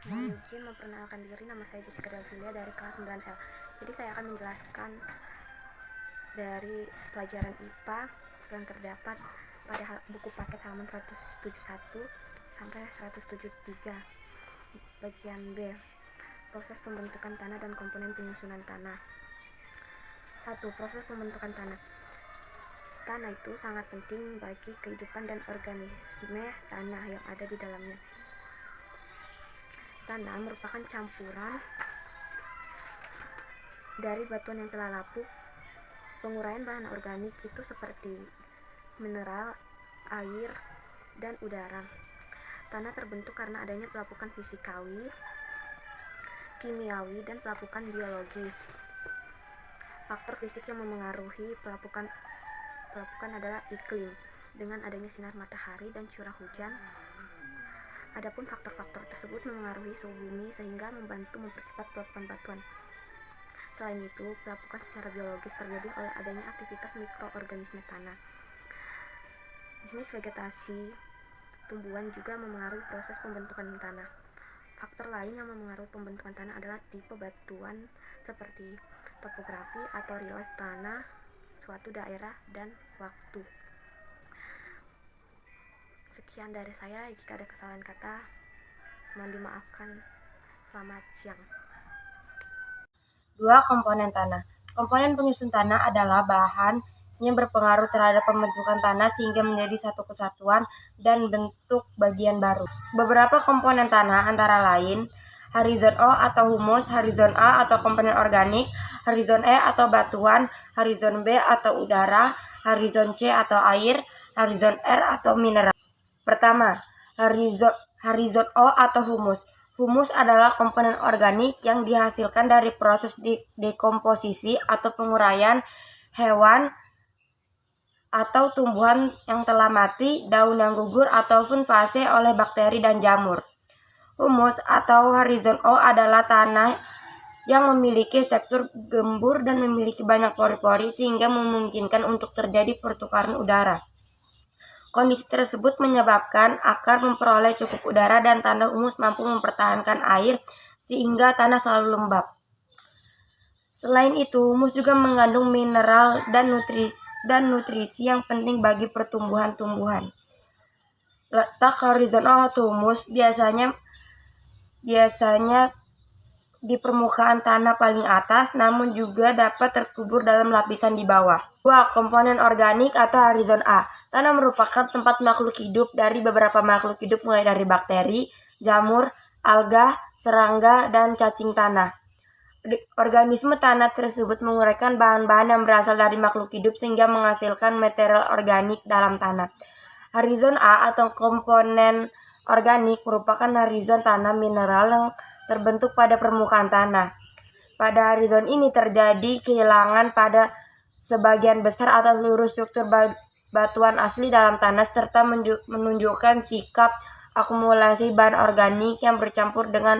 Mau izin memperkenalkan diri, nama saya Jessica Delvilia dari kelas 9L. Jadi saya akan menjelaskan dari pelajaran IPA yang terdapat pada buku paket halaman 171 sampai 173. Bagian B, proses pembentukan tanah dan komponen penyusunan tanah. 1. Proses pembentukan tanah. Tanah itu sangat penting bagi kehidupan dan organisme tanah yang ada di dalamnya. Tanah merupakan campuran dari batuan yang telah lapuk. Penguraian bahan organik itu seperti mineral, air, dan udara. Tanah terbentuk karena adanya pelapukan fisikawi, kimiawi, dan pelapukan biologis. Faktor fisik yang memengaruhi pelapukan adalah iklim, dengan adanya sinar matahari dan curah hujan. Adapun faktor-faktor tersebut memengaruhi suhu bumi sehingga membantu mempercepat pelapukan batuan. Selain itu, pelapukan secara biologis terjadi oleh adanya aktivitas mikroorganisme tanah. Jenis vegetasi tumbuhan juga memengaruhi proses pembentukan tanah. Faktor lain yang memengaruhi pembentukan tanah adalah tipe batuan seperti topografi atau relief tanah suatu daerah dan waktu. Sekian dari saya, jika ada kesalahan kata mohon dimaafkan. Selamat siang. 2. Komponen tanah. Komponen penyusun tanah adalah bahan yang berpengaruh terhadap pembentukan tanah sehingga menjadi satu kesatuan dan bentuk bagian baru. Beberapa komponen tanah antara lain horizon O atau humus, horizon A atau komponen organik, horizon E atau batuan, horizon B atau udara, horizon C atau air, horizon R atau mineral. Pertama, horizon O atau humus. Humus adalah komponen organik yang dihasilkan dari proses dekomposisi atau penguraian hewan atau tumbuhan yang telah mati, daun yang gugur, ataupun fase oleh bakteri dan jamur. Humus atau horizon O adalah tanah yang memiliki tekstur gembur dan memiliki banyak pori-pori sehingga memungkinkan untuk terjadi pertukaran udara. Kondisi tersebut menyebabkan akar memperoleh cukup udara dan tanah humus mampu mempertahankan air sehingga tanah selalu lembab. Selain itu, humus juga mengandung mineral dan nutrisi yang penting bagi pertumbuhan tumbuhan. Letak horizon O atau humus biasanya di permukaan tanah paling atas, namun juga dapat terkubur dalam lapisan di bawah. 2. Komponen organik atau horizon A. Tanah merupakan tempat makhluk hidup dari beberapa makhluk hidup mulai dari bakteri, jamur, alga, serangga, dan cacing tanah. Organisme tanah tersebut menguraikan bahan-bahan yang berasal dari makhluk hidup sehingga menghasilkan material organik dalam tanah. Horizon A atau komponen organik merupakan horizon tanah mineral yang terbentuk pada permukaan tanah. Pada horizon ini terjadi kehilangan pada sebagian besar atau seluruh struktur batuan asli dalam tanah serta menunjukkan sikap akumulasi bahan organik yang bercampur dengan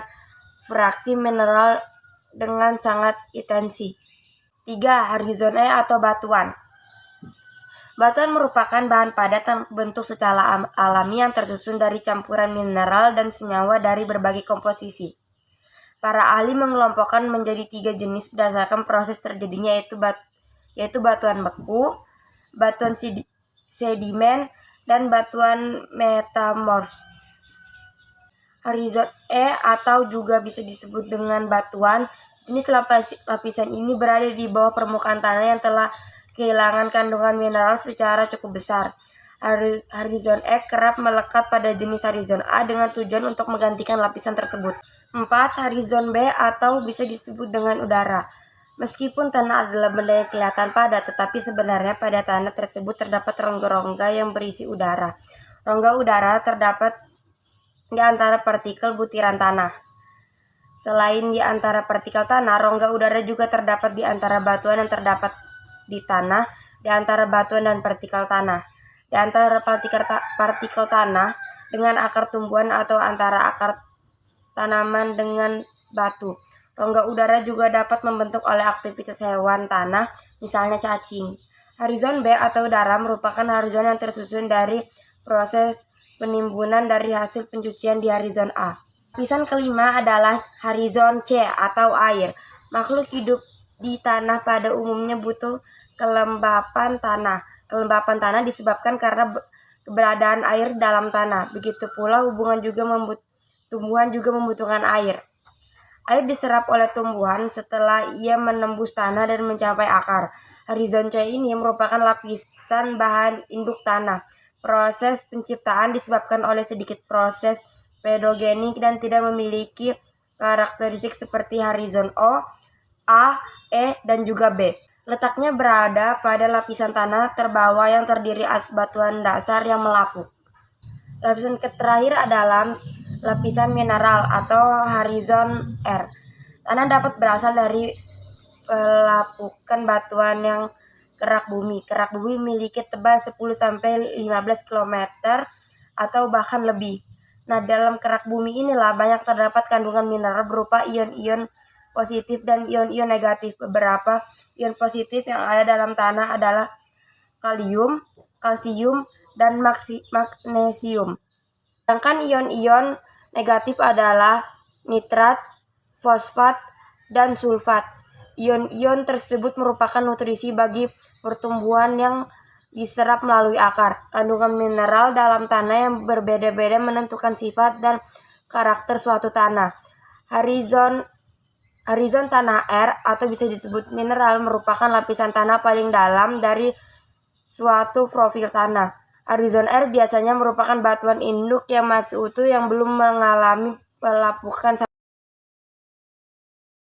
fraksi mineral dengan sangat intensi. 3. Horizon E atau batuan. Batuan merupakan bahan padat yang bentuk secara alami yang tersusun dari campuran mineral dan senyawa dari berbagai komposisi. Para ahli mengelompokkan menjadi 3 jenis berdasarkan proses terjadinya yaitu batuan beku, batuan sedimen, dan batuan metamorf. Horizon E atau juga bisa disebut dengan batuan, jenis lapisan ini berada di bawah permukaan tanah yang telah kehilangan kandungan mineral secara cukup besar. Horizon E kerap melekat pada jenis horizon A dengan tujuan untuk menggantikan lapisan tersebut. 4. Horizon B atau bisa disebut dengan udara. Meskipun tanah adalah benda yang kelihatan padat, tetapi sebenarnya pada tanah tersebut terdapat rongga-rongga yang berisi udara. Rongga udara terdapat di antara partikel butiran tanah. Selain di antara partikel tanah, rongga udara juga terdapat di antara batuan yang terdapat di tanah, di antara batuan dan partikel tanah, di antara partikel tanah dengan akar tumbuhan atau antara akar tanaman dengan batu. Rongga udara juga dapat membentuk oleh aktivitas hewan tanah, misalnya cacing. Horizon B atau udara merupakan horizon yang tersusun dari proses penimbunan dari hasil pencucian di horizon A. Lapisan kelima adalah horizon C atau air. Makhluk hidup di tanah pada umumnya butuh kelembapan tanah. Kelembapan tanah disebabkan karena keberadaan air dalam tanah. Begitu pula tumbuhan juga membutuhkan air. Air diserap oleh tumbuhan setelah ia menembus tanah dan mencapai akar. Horizon C ini merupakan lapisan bahan induk tanah. Proses penciptaan disebabkan oleh sedikit proses pedogenik dan tidak memiliki karakteristik seperti horizon O, A, E, dan juga B. Letaknya berada pada lapisan tanah terbawah yang terdiri atas batuan dasar yang melapuk. Lapisan terakhir adalah lapisan mineral atau horizon R. Tanah dapat berasal dari pelapukan batuan yang kerak bumi. Kerak bumi memiliki tebal 10-15 km atau bahkan lebih. Nah, dalam kerak bumi inilah banyak terdapat kandungan mineral berupa ion-ion positif dan ion-ion negatif. Beberapa ion positif yang ada dalam tanah adalah kalium, kalsium, dan magnesium. Sedangkan ion-ion negatif adalah nitrat, fosfat, dan sulfat. Ion-ion tersebut merupakan nutrisi bagi pertumbuhan yang diserap melalui akar. Kandungan mineral dalam tanah yang berbeda-beda menentukan sifat dan karakter suatu tanah. Horizon tanah R atau bisa disebut mineral merupakan lapisan tanah paling dalam dari suatu profil tanah. Horizon R biasanya merupakan batuan induk yang masih utuh yang belum mengalami pelapukan